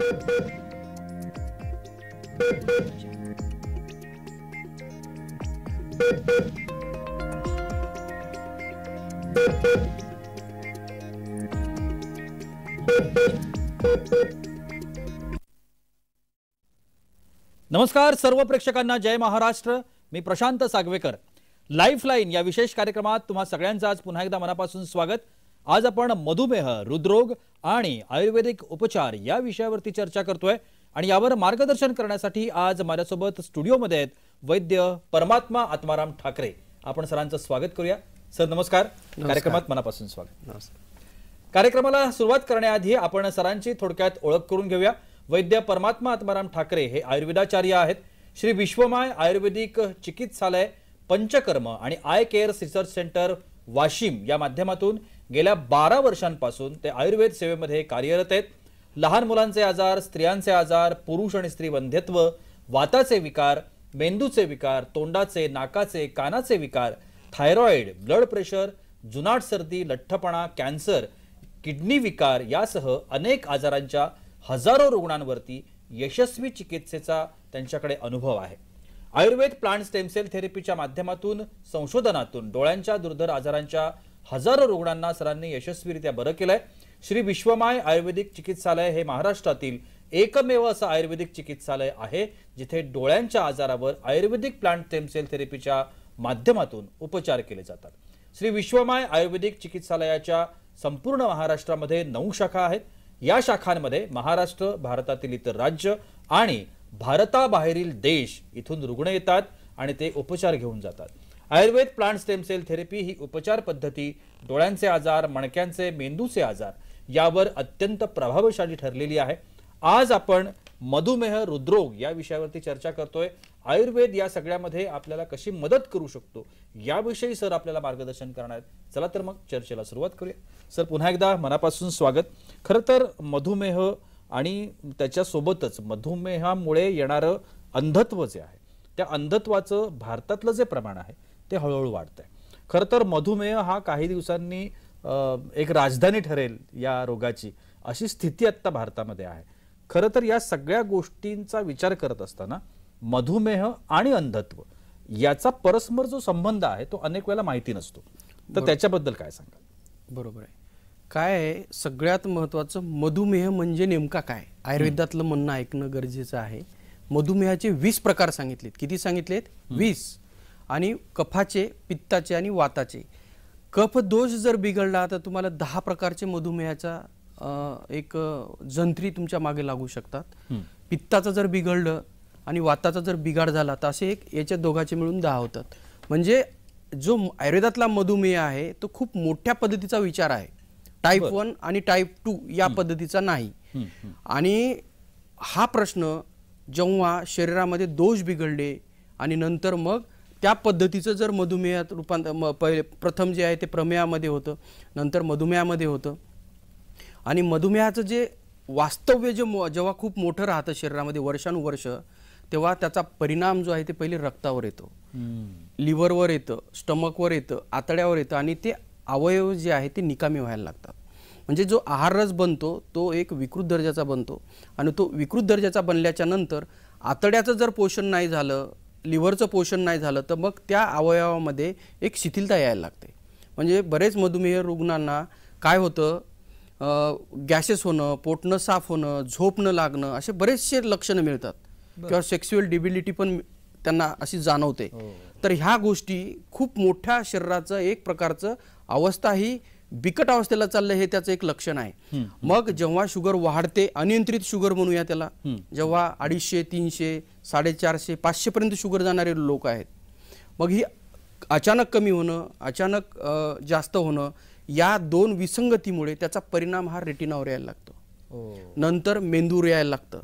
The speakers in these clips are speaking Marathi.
नमस्कार सर्व प्रेक्षकांना, जय महाराष्ट्र. मी प्रशांत सागवेकर. लाईफलाईन या विशेष कार्यक्रमात तुम्हा सगळ्यांचं आज पुन्हा एकदा मनापासून स्वागत. आज आपण मधुमेह, हृदरोग आणि आयुर्वेदिक उपचार या विषयावरती चर्चा करतोय आणि यावर मार्गदर्शन करण्यासाठी आज माझ्यासोबत स्टुडिओमध्ये आहेत वैद्य परमात्मा आत्माराम ठाकरे. आपण सरांचं स्वागत करूया. सर नमस्कार. कार्यक्रमात मनापासून स्वागत. कार्यक्रमाला सुरुवात करण्याआधी आपण सरांची थोडक्यात ओळख करून घेऊया. वैद्य परमात्मा आत्माराम ठाकरे हे आयुर्वेदाचार्य आहेत. श्री विश्वमाय आयुर्वेदिक चिकित्सालय, पंचकर्म आणि I care research centre Washim या माध्यमातून गेल्या 12 वर्षांपासून ते आयुर्वेद सेवेमध्ये कार्यरत आहेत. लहान मुलांचे आजार, स्त्रियांचे आजार, पुरुष आणि स्त्री वंध्यत्व, वाताचे विकार, मेंदूचे विकार, तोंडाचे, नाकाचे, कानाचे विकार, थायरॉइड, ब्लड प्रेशर, जुनाट सर्दी, लठ्ठपणा, कॅन्सर, किडनी विकार यासह अनेक आजारांच्या हजारो रुग्णांवरती यशस्वी चिकित्सेचा त्यांच्याकडे अनुभव आहे. आयुर्वेद प्लांट स्टेम सेल थेरपीच्या माध्यमातून, संशोधनातून डोळ्यांच्या दुर्धर आजारांच्या हजारो रुग्णांना सरांनी यशस्वीरित्या बरं केलंय. श्री विश्वमाय आयुर्वेदिक चिकित्सालय हे महाराष्ट्रातील एकमेव असं आयुर्वेदिक चिकित्सालय आहे जिथे डोळ्यांच्या आजारावर आयुर्वेदिक प्लांट स्टेम सेल थेरपीच्या माध्यमातून उपचार केले जातात. श्री विश्वमाय आयुर्वेदिक चिकित्सालयाच्या संपूर्ण महाराष्ट्रामध्ये 9 शाखा आहेत. या शाखांमध्ये महाराष्ट्र, भारतातील इतर राज्य आणि भारताबाहेरील देश इथून रुग्ण येतात आणि ते उपचार घेऊन जातात. Ayurveda plant stem cell therapy ही उपचार पद्धती डोळ्यांचे आजार, मणक्यांचे, मेंदूचे आजार यावर अत्यंत प्रभावशाली ठरलेली आहे. आज आपण मधुमेह, हृदरोग या विषयावरती चर्चा करतोय. आयुर्वेद या सगळ्यामध्ये आपल्याला कशी मदत करू शकतो याविषयी सर आपल्याला मार्गदर्शन करणार आहेत. चला तर मग चर्चेला सुरुवात करूया. सर पुन्हा एकदा मनापासून स्वागत. खरं तर मधुमेह आणि त्याच्यासोबतच मधुमेहामुळे येणारं अंधत्व जे आहे त्या अंधत्वाचं भारतातलं जे प्रमाण आहे ते हळूहळू वाढतंय. खरं तर मधुमेह हा काही दिवसांनी एक राजधानी ठरेल या रोगाची, अशी स्थिती आता भारतामध्ये आहे. खरं तर या सगळ्या गोष्टींचा विचार करत असताना मधुमेह आणि अंधत्व याचा परस्पर जो संबंध आहे तो अनेक वेळेला माहिती नसतो. तर त्याच्याबद्दल काय सांगाल? बरोबर आहे. काय आहे, सगळ्यात महत्त्वाचं मधुमेह म्हणजे नेमका काय, आयुर्वेदातलं म्हणणं ऐकणं गरजेचं आहे. मधुमेहाचे 20 प्रकार सांगितलेत. किती सांगितलेत? 20. आणि कफाचे, पित्ताचे आणि वाताचे. कफ दोष जर बिघडला तर तुम्हाला 10 प्रकारचे मधुमेहाचा एक जंत्री तुमच्या मागे लागू शकतात. पित्ताचं जर बिघडलं आणि वाताचा जर बिघाड झाला तर असे एक याच्या दोघाचे मिळून 10 होतात. म्हणजे जो आयुर्वेदातला मधुमेह आहे तो खूप मोठ्या पद्धतीचा विचार आहे. टाईप 1 आणि टाईप 2 या पद्धतीचा नाही. आणि हा प्रश्न जेव्हा शरीरामध्ये दोष बिघडले आणि नंतर मग त्या पद्धतीचं जर मधुमेहात रूपांतर, प्रथम जे आहे ते प्रमेहामध्ये होतं, नंतर मधुमेहामध्ये होतं. आणि मधुमेहाचं जे वास्तव्य जेव्हा खूप मोठं राहतं शरीरामध्ये वर्षानुवर्ष, तेव्हा त्याचा परिणाम जो आहे ते पहिले रक्तावर येतो, लिव्हरवर येतं, स्टमकवर येतं, आतड्यावर येतं आणि ते अवयव जे आहे ते निकामी व्हायला लागतात. म्हणजे जो आहाररस बनतो तो एक विकृत दर्जाचा बनतो आणि तो विकृत दर्जाचा बनल्याच्या नंतर आतड्याचं जर पोषण नाही झालं, लिव्हरचं पोषण नाही झालं तर मग त्या अवयवामध्ये एक शिथिलता यायला लागते. म्हणजे बरेच मधुमेह रुग्णांना काय होतं, गॅसेस होणं, पोट न साफ होणं, झोप न लागणं, असे बरेचसे लक्षणं मिळतात. किंवा सेक्स्युअल डिबिलिटी पण त्यांना अशी जाणवते. तर ह्या गोष्टी खूप मोठ्या शरीराचं एक प्रकारचं अवस्था ही बिकट अवस्थेला चाललं हे त्याचं एक लक्षण आहे. मग जेव्हा शुगर वाढते, अनियंत्रित शुगर म्हणूया त्याला, जेव्हा 250, 300, 450, 500 पर्यंत शुगर जाणारे लोक आहेत, मग ही अचानक कमी होणं, अचानक जास्त होणं, या 2 विसंगतीमुळे त्याचा परिणाम हा रेटिनावर यायला लागतो. नंतर मेंदूवर यायला लागतं.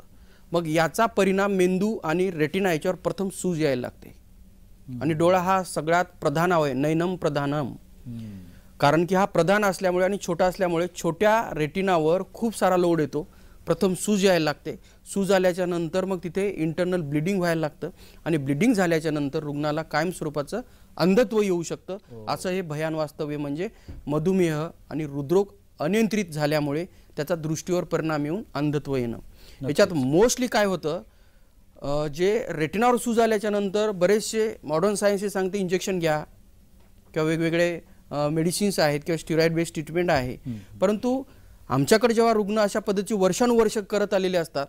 मग याचा परिणाम मेंदू आणि रेटिना याच्यावर प्रथम सूज यायला लागते. आणि डोळा हा सगळ्यात प्रधान अवयव, नैनम प्रधानम, कारण की हा प्रधान असल्यामुळे आणि छोटा असल्यामुळे छोट्या रेटिनावर खूप सारा लोड येतो. प्रथम सूज यायला लागते. सूज आल्याच्या नंतर मग तिथे इंटरनल ब्लिडिंग व्हायला लागतं आणि ब्लिडिंग झाल्याच्या नंतर रुग्णाला कायम स्वरूपाचं अंधत्व येऊ शकतं. असं हे भयान वास्तव्य म्हणजे मधुमेह आणि हृदरोग अनियंत्रित झाल्यामुळे त्याचा दृष्टीवर परिणाम येऊन अंधत्व येणं. याच्यात मोस्टली काय होतं, जे रेटिनावर सूज आल्याच्या नंतर बरेचसे मॉडर्न सायन्स हे सांगते इंजेक्शन घ्या किंवा वेगवेगळे मेडिसिन्स आहेत किंवा स्टिरॉइड बेस्ड ट्रीटमेंट आहे. परंतु आमच्याकडे जेव्हा रुग्ण अशा पद्धतीची वर्षानुवर्ष करत आलेले असतात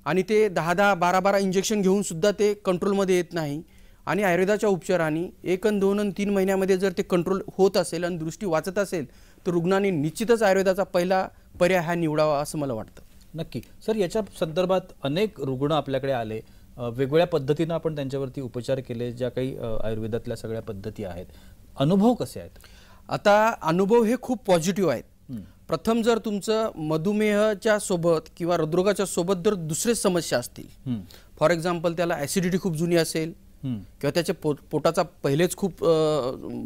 आणि ते 10-10, 12-12 इंजेक्शन घेऊन सुद्धा ते कंट्रोलमध्ये येत नाही आणि आयुर्वेदाच्या उपचारांनी 1 आणि 2 आणि 3 महिन्यामध्ये जर ते कंट्रोल होत असेल आणि दृष्टी वाचत असेल तर रुग्णांनी निश्चितच आयुर्वेदाचा पहिला पर्याय हा निवडावा असं मला वाटतं. नक्की सर, याच्या संदर्भात अनेक रुग्ण आपल्याकडे आले, वेगवेगळ्या पद्धतीनं आपण त्यांच्यावरती उपचार केले, ज्या काही आयुर्वेदातल्या सगळ्या पद्धती आहेत. अनुभव कसे आहेत? आता अनुभव हे खूप पॉझिटिव्ह आहेत. प्रथम जर तुमचं मधुमेहाच्या सोबत किंवा हृदरोगाच्या सोबत जर दुसरे समस्या असतील, फॉर एक्झाम्पल त्याला ॲसिडिटी खूप जुनी असेल किंवा त्याच्या पोटाचा पहिलेच खूप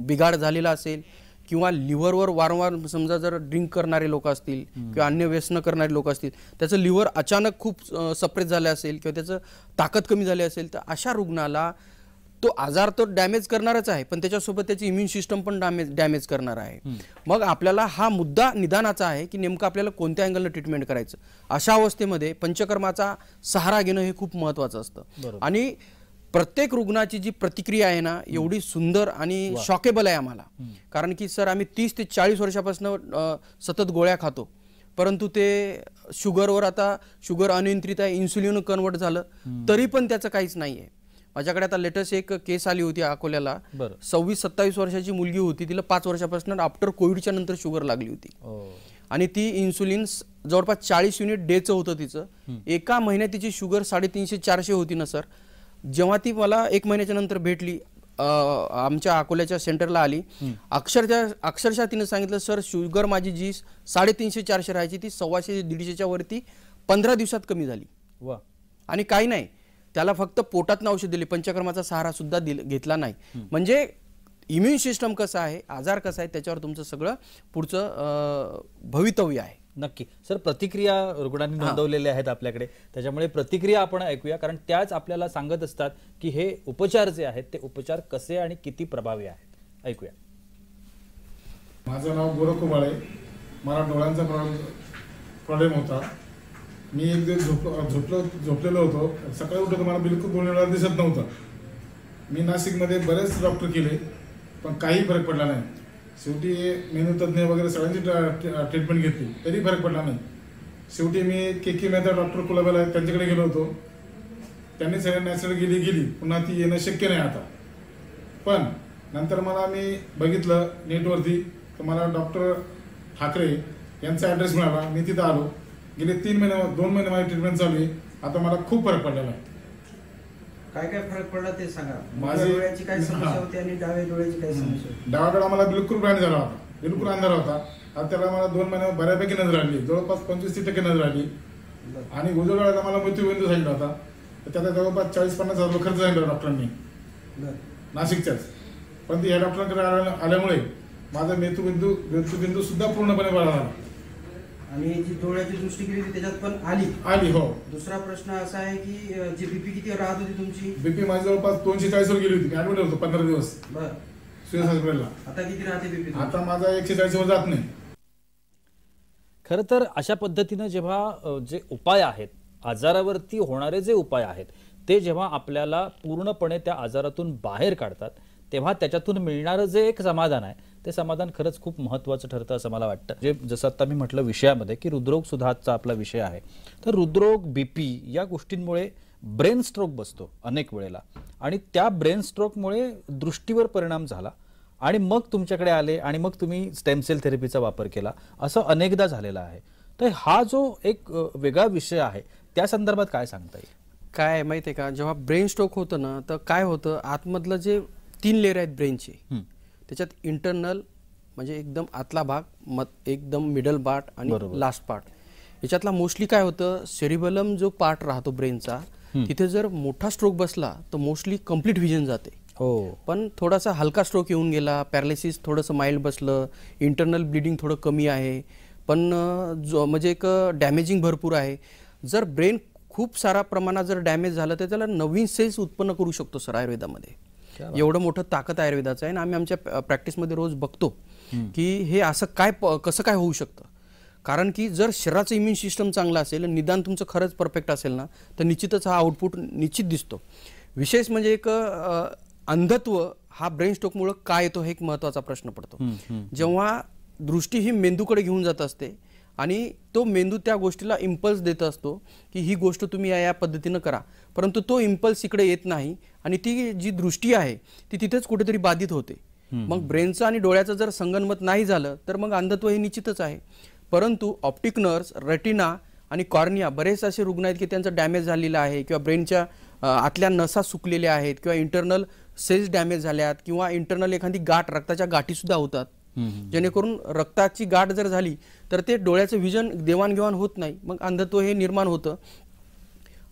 बिघाड झालेला असेल किंवा लिव्हरवर वारंवार समजा जर ड्रिंक करणारे लोक असतील किंवा अन्य व्यसनं करणारे लोक असतील, त्याचं लिव्हर अचानक खूप सप्रेस झालं असेल किंवा त्याचं ताकद कमी झाली असेल, तर अशा रुग्णाला तो आजार तो डॅमेज करणारच आहे, पण त्याच्यासोबत त्याची इम्युन सिस्टम पण डॅमेज करणार आहे. मग आपल्याला हा मुद्दा निदानाचा आहे की नेमकं आपल्याला कोणत्या अँगलनं ट्रीटमेंट करायचं. अशा अवस्थेमध्ये पंचकर्माचा सहारा घेणं हे खूप महत्त्वाचं असतं. आणि प्रत्येक रुग्णाची जी प्रतिक्रिया आहे ना, एवढी सुंदर आणि शॉकेबल आहे आम्हाला. कारण की सर आम्ही 30 ते 40 वर्षापासून सतत गोळ्या खातो, परंतु ते शुगरवर, आता शुगर अनियंत्रित आहे, इन्सुलिन कन्वर्ट झालं तरी पण त्याचं काहीच नाही आहे. माझ्याकडे आता लेटेस्ट एक केस आली होती अकोल्याला. 26-27 वर्षाची मुलगी होती, तिला 5 वर्षापासून आफ्टर कोविडच्या नंतर शुगर लागली होती आणि ती इन्सुलिन जवळपास 40 युनिट डेचं होतं तिचं. एका महिन्यात तिची शुगर 350-400 होती ना सर. जेव्हा ती मला 1 महिन्याच्या नंतर भेटली, आमच्या अकोल्याच्या सेंटरला आली, अक्षरशः तिने सांगितलं, सर शुगर माझी जी 350-400 राहायची ती 125-150च्या वरती 15 दिवसात कमी झाली. वा. आणि काही नाही, त्याला फक्त पोटात औषध दिली, पंचकर्माचा सहारा सुद्धा घेतला नाही. म्हणजे इम्युन सिस्टम कसं आहे, आजार कसा आहे, त्याच्यावर तुमचं सगळं पुढचं भवितव्य आहे. नक्की सर, प्रतिक्रिया रुग्णांनी नोंदवलेल्या आहेत आपल्याकडे, त्याच्यामुळे प्रतिक्रिया आपण ऐकूया, कारण त्याच आपल्याला सांगत असतात की हे उपचार जे आहेत ते उपचार कसे आणि किती प्रभावी आहेत. ऐकूया. माझं नाव गोरख कुमाळे. मला डोळ्यांचा प्रॉब्लेम होता. मी एक दिवस झोपलेलो होतो. सकाळी उठतो मला बिलकुल डोळ्याला दिसत नव्हतं. मी नाशिकमध्ये बरेच डॉक्टर केले पण काही फरक पडला नाही. शेवटी मेंदूतज्ञ वगैरे सगळ्यांची ट्रीटमेंट घेतली तरी फरक पडला नाही. शेवटी मी के मेहता डॉक्टर कुलाब्याला त्यांच्याकडे गेलो होतो. त्यांनी सगळ्या नॅचरल गेली पुन्हा ती येणं शक्य नाही आता. पण नंतर मला मी बघितलं नेटवरती तर मला डॉक्टर ठाकरे यांचा ॲड्रेस मिळाला. मी तिथं आलो. गेले 2 महिने माझी ट्रीटमेंट चालू आहे. आता मला खूप फरक पडलेला आहे. काय काय फरक पडला ते सांगा. माझी डोळ्याची काय समस्या होती आणि डाव्या डोळ्याची काय समस्या होती? डावा डोळा मला बिलकुल ब्लँड झाला होता, बिलकुल अंधार होता. आता त्याला मला 2 महिन्यात बऱ्यापैकी नजर आली, जवळपास 25% नजर आली. आणि उजव्या डोळ्याला मला मृत्यूबिंदू सांगितला होता, तर त्याचा जवळपास 40-50 हजार रुपये खर्च सांगितला डॉक्टरांनी नाशिकच्याच. पण या डॉक्टरांकडे आल्यामुळे माझा मृत्यूबिंदू सुद्धा पूर्णपणे बरा झाला. आणि जी डोळ्याची दृष्टी केली होती त्याच्यात पण आली. हो. दुसरा प्रश्न असा आहे की जी बीपी किती राहत होती तुमची? बीपी माझी जवळपास 240 वर गेली होती. मी ऍडमिट होतो 15 दिवस बर सुयस हॉस्पिटलला. आता किती राहते बीपी? आता माझा 140 वर जात नाही. खरं तर अशा पद्धतीनं जेव्हा जे उपाय आहेत, आजारावरती होणारे जे उपाय आहेत ते जेव्हा आपल्याला पूर्णपणे त्या आजारातून बाहेर काढतात, तेव्हा त्याच्यातून मिळणारं जे एक समाधान आहे ते समाधान खरंच खूप महत्त्वाचं ठरतं असं मला वाटतं. जे जसं आता मी म्हटलं विषयामध्ये की हृदरोग सुद्धा आजचा आपला विषय आहे, तर हृदरोग, बीपी या गोष्टींमुळे ब्रेन स्ट्रोक बसतो अनेक वेळेला आणि त्या ब्रेन स्ट्रोकमुळे दृष्टीवर परिणाम झाला आणि मग तुमच्याकडे आले आणि मग तुम्ही स्टेम सेल थेरपीचा वापर केला, असं अनेकदा झालेलं आहे. तर हा जो एक वेगळा विषय आहे त्या संदर्भात काय सांगता येईल? काय माहिती आहे का, जेव्हा ब्रेन स्ट्रोक होतं ना तर काय होतं, आतमधलं जे 3 लेअर आहेत ब्रेनचे, त्याच्यात इंटरनल म्हणजे एकदम आतला भाग, एकदम मिडल पार्ट आणि लास्ट पार्ट. याच्यातला मोस्टली काय होतं, सेरिबेलम जो पार्ट राहतो ब्रेनचा, तिथे जर मोठा स्ट्रोक बसला तर मोस्टली कम्प्लीट व्हिजन जाते. पण थोडासा हलका स्ट्रोक येऊन गेला, पॅरालिसिस थोडंसं माइल्ड बसलं, इंटरनल ब्लिडिंग थोडं कमी आहे, पण म्हणजे एक डॅमेजिंग भरपूर आहे. जर ब्रेन खूप सारा प्रमाणात जर डॅमेज झालं तर त्याला नवीन सेल्स उत्पन्न करू शकतो सर आयुर्वेदामध्ये. एवढं मोठं ताकद आयुर्वेदाचं आहे आणि आम्ही आमच्या प्रॅक्टिसमध्ये रोज बघतो की हे असं काय कसं काय होऊ शकतं. कारण की जर शरीराचं इम्युन सिस्टम चांगलं असेल, निदान तुमचं खरंच परफेक्ट असेल ना, तर निश्चितच हा आउटपुट निश्चित दिसतो. विशेष म्हणजे एक अंधत्व हा ब्रेन स्ट्रोकमुळे काय येतो हे एक महत्त्वाचा प्रश्न पडतो. जेव्हा दृष्टी ही मेंदूकडे घेऊन जात असते आणि तो मेंदू त्या गोष्टीला इम्पल्स देत असतो की ही गोष्ट तुम्ही या पद्धतीनं करा, परंतु तो इम्पल्स इकडे येत नाही आणि ती जी दृष्टी आहे ती तिथेच कुठेतरी बाधित होते. मग ब्रेनचं आणि डोळ्याचं जर संगनमत नाही झालं तर मग अंधत्व हे निश्चितच आहे. परंतु ऑप्टिक नर्व्स, रेटिना आणि कॉर्निया बरेच असे रुग्ण आहेत की त्यांचं डॅमेज झालेलं आहे किंवा ब्रेनच्या आतल्या नसा सुकलेल्या आहेत किंवा इंटरनल सेल्स डॅमेज झाल्यात किंवा इंटरनल एखादी गाठ, रक्ताच्या गाठीसुद्धा होतात. जेणेकरून रक्ताची गाठ जर झाली तर ते डोळ्याचं विजन देवाणघेवाण होत नाही, मग अंधत्व हे निर्माण होतं.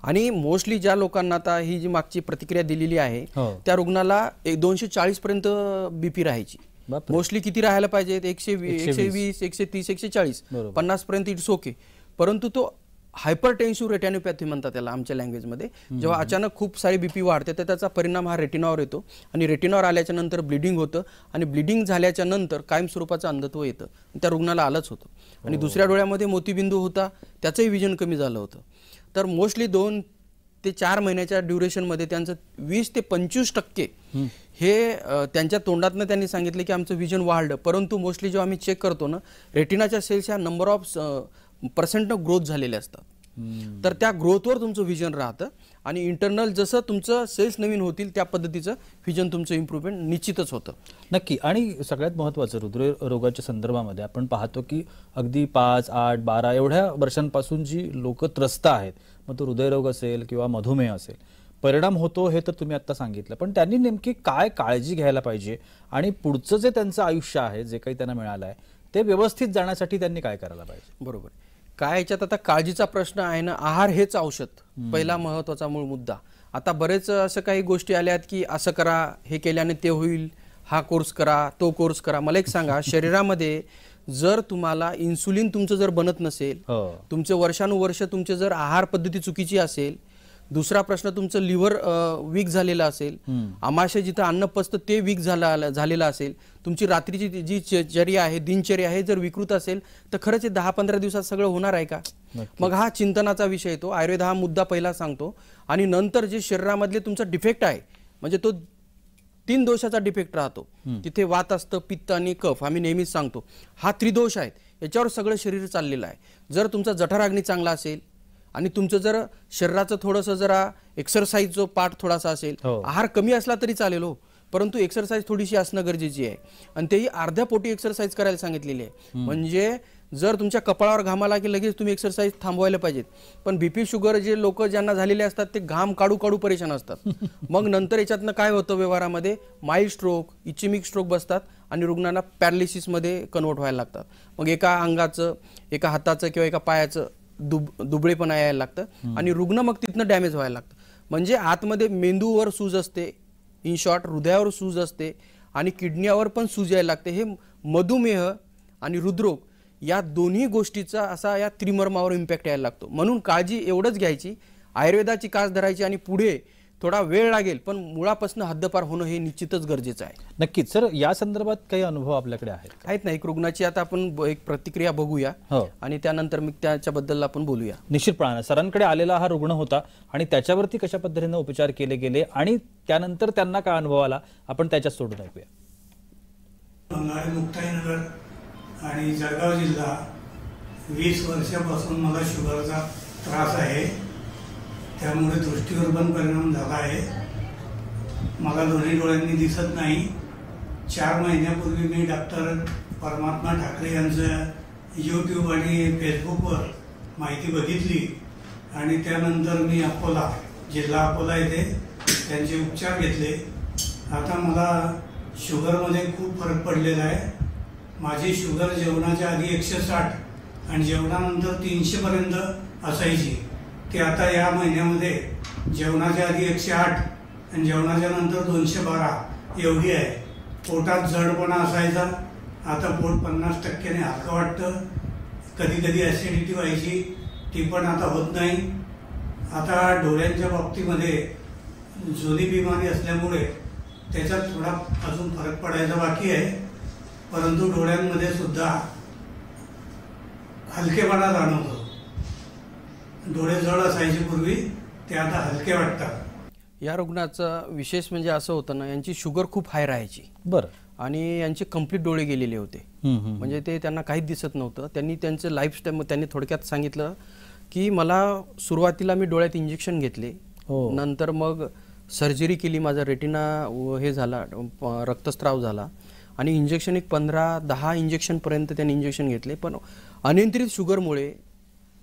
आणि मोस्टली ज्या लोकांना आता ही जी मागची प्रतिक्रिया दिलेली आहे त्या रुग्णाला 240 पर्यंत बीपी राहायची. मोस्टली किती राहायला पाहिजे? 120, 130, 140, 50 पर्यंत इट्स ओके. परंतु तो हायपरटेन्सिव्ह रेटिनोपॅथी म्हणतात त्याला आमच्या लँग्वेजमध्ये. जेव्हा अचानक खूप सारी बीपी वाढते तर त्याचा परिणाम हा रेटिनावर येतो आणि रेटिनावर आल्याच्या नंतर ब्लिडिंग होतं आणि ब्लिडिंग झाल्याच्या नंतर कायमस्वरूपाचं अंधत्व येतं. त्या रुग्णाला आलंच होतं. आणि दुसऱ्या डोळ्यामध्ये मोतीबिंदू होता, त्याचंही विजन कमी झालं होतं. तर मोस्टली 2 ते 4 महिन्याच्या ड्युरेशनमध्ये त्यांचं 20 ते 25% हे त्यांच्या तोंडातनं त्यांनी सांगितलं की आमचं विजन वाढलं. परंतु मोस्टली जेव्हा आम्ही चेक करतो ना, रेटिनाच्या सेल्स ह्या नंबर ऑफ पर्सेंटनं ग्रोथ झालेले असतात. तर त्या ग्रोथवर तुमचं विजन राहतं आणि इंटरनल जसं तुमचं सेल्स नवीन होतील त्या पद्धतीचं विजन तुमचं इम्प्रूव्हमेंट निश्चितच होतं. नक्की. आणि सगळ्यात महत्त्वाचं हृदयरोगाच्या संदर्भामध्ये आपण पाहतो की अगदी 5, 8, 12 एवढ्या वर्षांपासून जी लोक त्रस्त आहेत, मग तो हृदयरोग असेल किंवा मधुमेह असेल, परिणाम होतो हे तर तुम्ही आता सांगितलं, पण त्यांनी नेमकी काय काळजी घ्यायला पाहिजे आणि पुढचं जे त्यांचं आयुष्य आहे, जे काही त्यांना मिळालं आहे, ते व्यवस्थित जाण्यासाठी त्यांनी काय करायला पाहिजे? बरोबर. काय याच्यात आता काळजीचा प्रश्न आहे ना, आहार हेच औषध, पहिला महत्त्वाचा मूळ मुद्दा. आता बरेच असं काही गोष्टी आल्यात की असं करा, हे केल्याने ते होईल, हा कोर्स करा, तो कोर्स करा. मला एक सांगा, शरीरामध्ये जर तुम्हाला इन्सुलिन तुमचं जर बनत नसेल, तुमचे वर्षानुवर्ष तुमचे जर आहार पद्धती चुकीची असेल, दुसरा प्रश्न तुमचं लिव्हर वीक झालेलं असेल, आमाशय जिथं अन्न पचतं ते वीक झालेलं असेल, तुमची रात्रीची जी चर्या आहे, दिनचर्या आहे जर विकृत असेल, तर खरंच 10-15 दिवसात सगळं होणार आहे का? मग हा चिंतनाचा विषय येतो. आयुर्वेद हा मुद्दा पहिला सांगतो आणि नंतर जे शरीरामधले तुमचा डिफेक्ट आहे, म्हणजे तो 3 दोषाचा डिफेक्ट राहतो. तिथे वात असतं, पित्त आणि कफ, आम्ही नेहमीच सांगतो हा त्रिदोष आहेत, याच्यावर सगळं शरीर चाललेलं आहे. जर तुमचा जठराग्नी चांगला असेल आणि तुमचं जर शरीराचं थोडंसं जरा एक्सरसाइज जो पार्ट थोडासा असेल, आहार कमी असला तरी चालेल हो, परंतु एक्सरसाइज थोडीशी असणं गरजेची आहे आणि तेही अर्ध्या पोटी एक्सरसाइज करायला सांगितलेली आहे. म्हणजे जर तुमच्या कपाळावर घाम आला की लगेच तुम्ही एक्सरसाइज थांबवायला पाहिजेत. पण बीपी शुगर जे लोक ज्यांना झालेले असतात ते घाम काढू काढू परेशान असतात. मग नंतर याच्यातनं काय होतं, व्यवहारामध्ये माइल्ड स्ट्रोक, इचेमिक स्ट्रोक बसतात आणि रुग्णांना पॅरालिसिसमध्ये कन्वर्ट व्हायला लागतात. मग एका अंगाचं, एका हाताचं किंवा एका पायाचं दुबळेपणा यायला लागतं आणि रुग्ण मग तिथनं डॅमेज व्हायला लागतं. म्हणजे आतमध्ये मेंदूवर सूज असते, इन शॉर्ट हृदयावर सूज असते आणि किडनीवर पण सूज यायला लागते. हे मधुमेह आणि हृदरोग या दोन्ही गोष्टीचा असा या त्रिमर्मावर इम्पॅक्ट यायला लागतो. म्हणून काळजी एवढंच घ्यायची, आयुर्वेदाची कास धरायची आणि पुढे थोडा वेळ लागेल पण मुळापासून हद्दपार होणं हे निश्चितच गरजेचं आहे. नक्कीच. सर, या संदर्भात काही अनुभव आपल्याकडे आहेत ना? एक रुग्णाची आता आपण एक प्रतिक्रिया बघूया आणि त्यानंतर मग त्याच्याबद्दल आपण बोलूया. निश्चितपणे सरांकडे आलेला हा रुग्ण होता आणि त्याच्यावरती कशा पद्धतीने उपचार केले गेले आणि त्यानंतर त्यांना काय अनुभव आला, आपण त्याच्यात सोडून ऐकूया. मुक्ताईनगर आणि जळगाव जिल्हा, 20 वर्षापासून मला शुगरचा त्रास आहे, त्यामुळे दृष्टीवर पण परिणाम झाला आहे. मला दोन्ही डोळ्यांनी दिसत नाही. 4 महिन्यापूर्वी मी डॉक्टर परमात्मा ठाकरे यांचं यूट्यूब आणि फेसबुकवर माहिती बघितली आणि त्यानंतर मी अकोला, जिल्हा अकोला येथे त्यांचे उपचार घेतले. आता मला शुगरमध्ये खूप फरक पडलेला आहे. माझी शुगर जेवणाच्या आधी 160 आणि जेवणानंतर 300 पर्यंत असायची. ती आता या महिन्यामध्ये जेवणाच्या आधी 108 आणि जेवणाच्या नंतर 212 एवढी आहे. पोटात जडपणा असायचा, आता पोट 50%ने हलकं वाटतं. कधी कधी ॲसिडिटी व्हायची, ती पण आता होत नाही. आता डोळ्यांच्या बाबतीमध्ये जुनी बिमारी असल्यामुळे त्याच्यात थोडा अजून फरक पडायचा बाकी आहे, परंतु डोळ्यांमध्ये सुद्धा हलकेपणा जाणवतो. डोळे जड असायचे पूर्वी, ते आता हलके वाटतात. या रुग्णाचं विशेष म्हणजे असं होतं ना, यांची शुगर खूप हाय राहायची बरं. आणि यांचे कंप्लीट डोळे गेलेले होते. म्हणजे ते त्यांना काहीच दिसत नव्हतं. त्यांनी त्यांचं लाईफस्टाईल त्यांनी थोडक्यात सांगितलं की मला सुरुवातीला मी डोळ्यात इंजेक्शन घेतले, नंतर मग सर्जरी केली, माझा रेटिना हे झाला, रक्तस्राव झाला आणि इंजेक्शन एक 15-10 इंजेक्शनपर्यंत त्यांनी इंजेक्शन घेतले. पण अनियंत्रित शुगरमुळे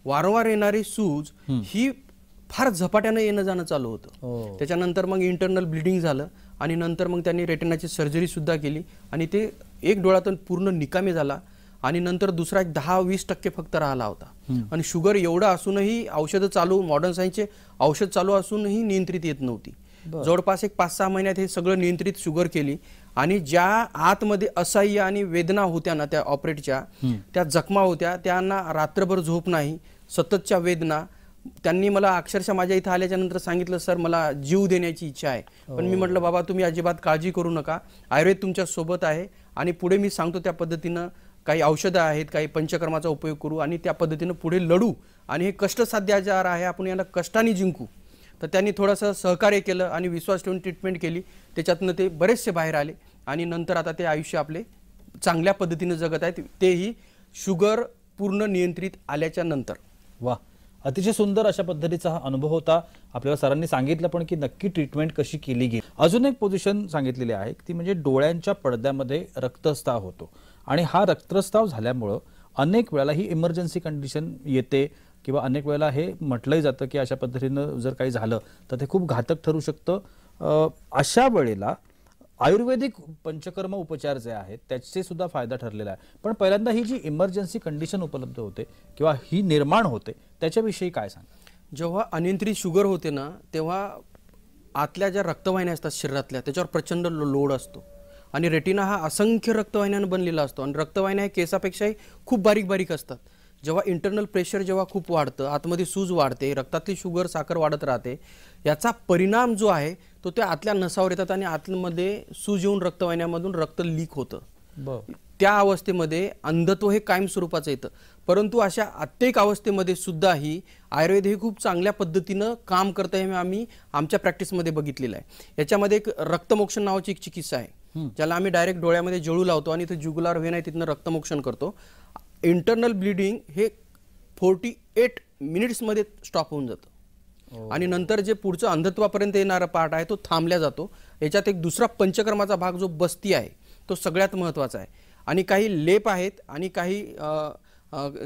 वारंवार येणारी सूज ही फार झपाट्यानं येणं जाणं चालू होतं. त्याच्यानंतर मग इंटरनल ब्लिडिंग झालं आणि नंतर मग त्यांनी रेटिनाची सर्जरी सुद्धा केली आणि ते एक डोळ्यातून पूर्ण निकामी झाला आणि नंतर दुसरा एक 10-20% फक्त राहिला होता. आणि शुगर एवढं असूनही औषधं चालू, मॉडर्न सायन्सचे औषध चालू असूनही नियंत्रित येत नव्हती. जवळपास एक 5-6 महिन्यात हे सगळं नियंत्रित शुगर केली आणि ज्या आतमध्ये असह्य आणि वेदना होत्या ना त्या ऑपरेटच्या, त्या जखमा होत्या, त्यांना रात्रभर झोप नाही, सततच्या वेदना. त्यांनी मला अक्षरशः माझ्या इथं आल्याच्या नंतर सांगितलं, सर मला जीव देण्याची इच्छा आहे. पण मी म्हटलं बाबा तुम्ही अजिबात काळजी करू नका, आयुर्वेद तुमच्या सोबत आहे आणि पुढे मी सांगतो त्या पद्धतीनं काही औषधं आहेत, काही पंचकर्माचा उपयोग करू आणि त्या पद्धतीनं पुढे लढू आणि हे कष्टसाध्य आजार आहे, आपण याला कष्टाने जिंकू. तर त्यांनी थोडंसं सहकार्य केलं आणि विश्वास ठेवून ट्रीटमेंट केली. त्याच्यातनं ते बरेचसे बाहेर आले आणि नंतर आता ते आयुष्य आपले चांगल्या पद्धतीनं जगत आहेत, तेही शुगर पूर्ण नियंत्रित आल्याच्या नंतर. वा, अतिशय सुंदर अशा पद्धतीचा हा अनुभव होता. आपल्याला सरांनी सांगितलं पण की नक्की ट्रीटमेंट कशी केली गेली. अजून एक पोझिशन सांगितलेली आहे ती म्हणजे डोळ्यांच्या पडद्यामध्ये रक्तस्राव होतो आणि हा रक्तस्राव झाल्यामुळं अनेक वेळेला ही इमर्जन्सी कंडिशन येते किंवा अनेक वेळेला हे म्हटलंही जातं की अशा पद्धतीनं जर काही झालं तर ते खूप घातक ठरू शकतं. अशा वेळेला आयुर्वेदिक पंचकर्म उपचार जे आहेत त्याचे सुद्धा फायदा ठरलेला आहे. पण पहिल्यांदा ही जी इमर्जन्सी कंडिशन उपलब्ध होते किंवा ही निर्माण होते त्याच्याविषयी काय सांगा. जेव्हा अनियंत्रित शुगर होते ना, तेव्हा आतल्या ज्या रक्तवाहिन्या असतात शरीरातल्या, त्याच्यावर प्रचंड लोड असतो आणि रेटिना हा असंख्य रक्तवाहिन्यानं बनलेला असतो आणि रक्तवाहिन्या हे केसापेक्षाही खूप बारीक बारीक असतात. जेव्हा इंटरनल प्रेशर जेव्हा खूप वाढतं, आतमध्ये सूज वाढते, रक्तातली शुगर साखर वाढत राहते, याचा परिणाम जो आहे तो त्या आतल्या नसावर येतात आणि आतमध्ये सूज येऊन रक्तवाहिन्यामधून रक्त लीक होतं. त्या अवस्थेमध्ये अंधत्व हे कायम स्वरूपाचं येतं. परंतु अशा आत्तेक अवस्थेमध्ये सुद्धा ही आयुर्वेद हे खूप चांगल्या पद्धतीनं काम करतं हे आम्ही आमच्या प्रॅक्टिसमध्ये बघितलेलं आहे. याच्यामध्ये एक रक्तमोक्षण नावाची एक चिकित्सा आहे, ज्याला आम्ही डायरेक्ट डोळ्यामध्ये जळू लावतो आणि इथं जुगुलार व्हेन आहे तिथनं रक्तमोक्षण करतो. इंटरनल ब्लिडिंग हे 48 मिनिट्समध्ये स्टॉप होऊन जातं आणि नंतर जे पुढचं अंधत्वापर्यंत येणारा पार्ट आहे तो थांबला जातो. याच्यात एक दुसरा पंचकर्माचा भाग जो बस्ती आहे तो सगळ्यात महत्त्वाचा आहे आणि काही लेप आहेत आणि काही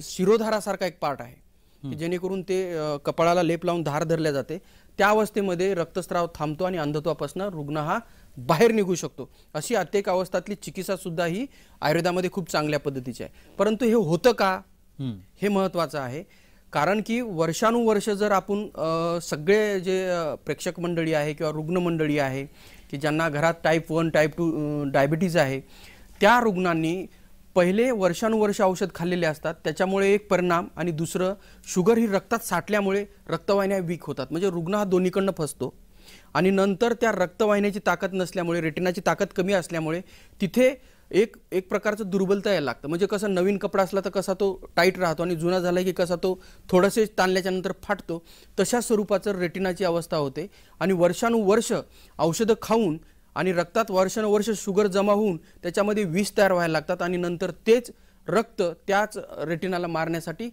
शिरोधारासारखा एक पार्ट आहे जेणेकरून ते कपाळाला लेप लावून धार धरल्या जाते. त्या अवस्थेमध्ये रक्तस्राव थांबतो आणि अंधत्वापासून रुग्ण हा बाहेर निघू शकतो. अशी अत्येक अवस्थातली चिकित्सा सुद्धा ही आयुर्वेदामध्ये खूप चांगल्या पद्धतीची आहे. परंतु हे होतं का हे महत्त्वाचं आहे, कारण की वर्षानुवर्ष जर आपण सगळे जे प्रेक्षक मंडळी आहे किंवा रुग्ण मंडळी आहे की ज्यांना घरात टाईप 1 टाईप 2 डायबिटीज आहे, त्या रुग्णांनी पहिले वर्षानुवर्ष औषध खाल्लेले असतात, त्याच्यामुळे एक परिणाम आणि दुसरं शुगर ही रक्तात साठल्यामुळे रक्तवाहिन्या वीक होतात. म्हणजे रुग्ण हा दोन्हीकडनं फसतो आणि नंतर त्या रक्तवाहिन्याची ताकद नसल्यामुळे, रेटिनाची ताकद कमी असल्यामुळे तिथे एक प्रकारचं दुर्बलता यायला लागतं. म्हणजे कसं नवीन कपडा असला तर कसा तो टाईट राहतो आणि जुना झाला की कसा तो थोडंसे ताणल्याच्या नंतर फाटतो, तशा स्वरूपाचं रेटिनाची अवस्था होते आणि वर्षानुवर्ष औषधं खाऊन आणि रक्तात वर्षानुवर्ष शुगर जमा होऊन त्याच्यामध्ये विष तयार व्हायला लागतात आणि नंतर तेच रक्त त्याच रेटिनाला मारण्यासाठी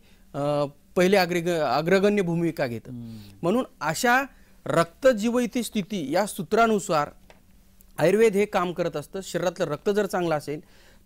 पहिले अग्रगण्य भूमिका घेतं. म्हणून अशा रक्तजीवइति स्थिती या सूत्रानुसार आयुर्वेद हे काम करत असतं. शरीरातलं रक्त जर चांगलं असेल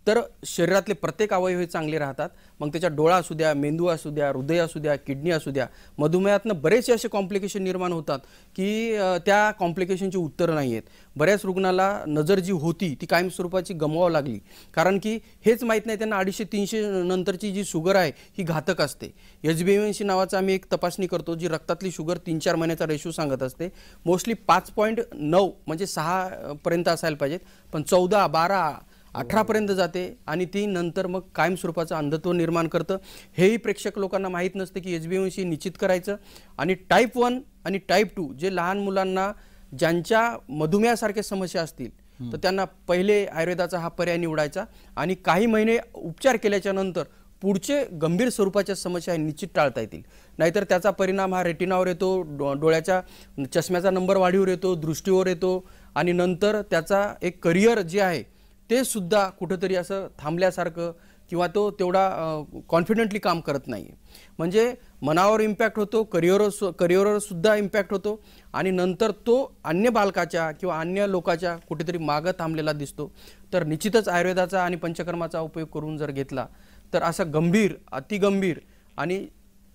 तर शरीरातले प्रत्येक अवयव हे चांगले राहतात. मग त्याच्या डोळा असू द्या, मेंदू असू द्या, हृदय असू द्या, किडनी असू द्या. मधुमेहातनं बरेचसे असे कॉम्प्लिकेशन निर्माण होतात की त्या कॉम्प्लिकेशनची उत्तरं नाही आहेत. बऱ्याच रुग्णाला नजर जी होती ती कायम स्वरूपाची गमवावं लागली, कारण की हेच माहीत नाही त्यांना 250-300 नंतरची जी शुगर आहे ही घातक असते. HbA1c नावाचा आम्ही एक तपासणी करतो जी रक्तातली शुगर 3-4 महिन्याचा रेशो सांगत असते. मोस्टली 5.9 म्हणजे 6 पर्यंत असायला पाहिजेत, पण 14, 12, 18 पर्यंत जाते आणि ती नंतर मग कायम स्वरूपाचं अंधत्व निर्माण करतं. हेही प्रेक्षक लोकांना माहीत नसते की HbA1c निश्चित करायचं. आणि टाईप 1 आणि टाईप 2 जे लहान मुलांना ज्यांच्या मधुमेहासारख्या समस्या असतील तर त्यांना पहिले आयुर्वेदाचा हा पर्याय निवडायचा आणि काही महिने उपचार केल्याच्या नंतर पुढचे गंभीर स्वरूपाच्या समस्या निश्चित टाळता येतील. नाहीतर त्याचा परिणाम हा रेटिनावर येतो, डोळ्याच्या चष्म्याचा नंबर वाढीवर येतो, दृष्टीवर येतो आणि नंतर त्याचा एक करिअर जे आहे ते सुद्धा कुठंतरी असं थांबल्यासारखं किंवा तो तेवढा कॉन्फिडेंटली काम करत नाही. म्हणजे मनावर इम्पॅक्ट होतो, करिअरवर सुद्धा इम्पॅक्ट होतो आणि नंतर तो अन्य बालकाच्या किंवा अन्य लोकाच्या कुठेतरी मागं थांबलेला दिसतो. तर निश्चितच आयुर्वेदाचा आणि पंचकर्माचा उपयोग करून जर घेतला तर असा गंभीर, अतिगंभीर आणि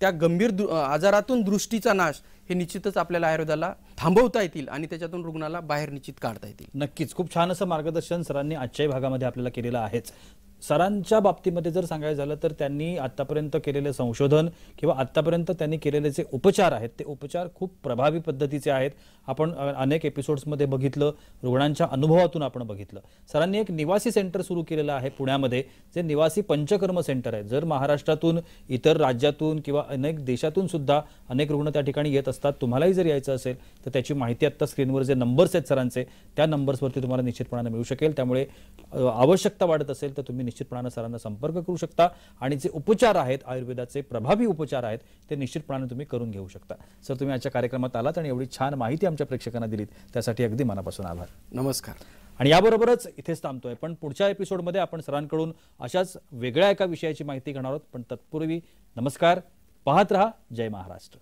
त्या गंभीर आजारातून दृष्टीचा नाश हे निश्चितच आपल्याला आयुर्वेदाला थांबवता येतील आणि त्याच्यातून रुग्णाला बाहेर निश्चित काढता येतील. नक्कीच खूप छान असं मार्गदर्शन सरांनी आजच्याही भागामध्ये आपल्याला केलेलं आहेच. सरांच्या बाबतीमध्ये जर सांगायचं झालं तर त्यांनी आतापर्यंत केलेले संशोधन किंवा आतापर्यंत त्यांनी केलेले जे उपचार आहेत ते उपचार खूप प्रभावी पद्धतीचे आहेत. आपण अनेक एपिसोड्समध्ये बघितलं, रुग्णांच्या अनुभवातून आपण बघितलं. सरांनी एक निवासी सेंटर सुरू केलेलं आहे पुण्यामध्ये, जे निवासी पंचकर्म सेंटर आहे. जर महाराष्ट्रातून, इतर राज्यातून किंवा अनेक देशातून सुद्धा अनेक रुग्ण त्या ठिकाणी येत असतात. तुम्हालाही जर यायचं असेल तर त्याची माहिती आत्ता स्क्रीनवर जे नंबर्स आहेत सरांचे, त्या नंबर्सवरती तुम्हाला निश्चितपणाने मिळू शकेल. त्यामुळे आवश्यकता वाढत असेल तर तुम्ही निश्चितपणाने सरांना संपर्क करू शकता आणि जे उपचार आहेत, आयुर्वेदाचे प्रभावी उपचार आहेत, ते निश्चितपणाने तुम्ही करून घेऊ शकता. सर, तुम्ही आजच्या कार्यक्रमात आलात आणि एवढी छान माहिती आमच्या प्रेक्षकांना दिलीत त्यासाठी अगदी मनापासून आभार. नमस्कार. आणि याबरोबरच इथेच थांबतोय, पण पुढच्या एपिसोडमध्ये आपण सरांकडून अशाच वेगळ्या एका विषयाची माहिती घेणार आहोत. पण तत्पूर्वी नमस्कार, पाहत रहा जय महाराष्ट्र.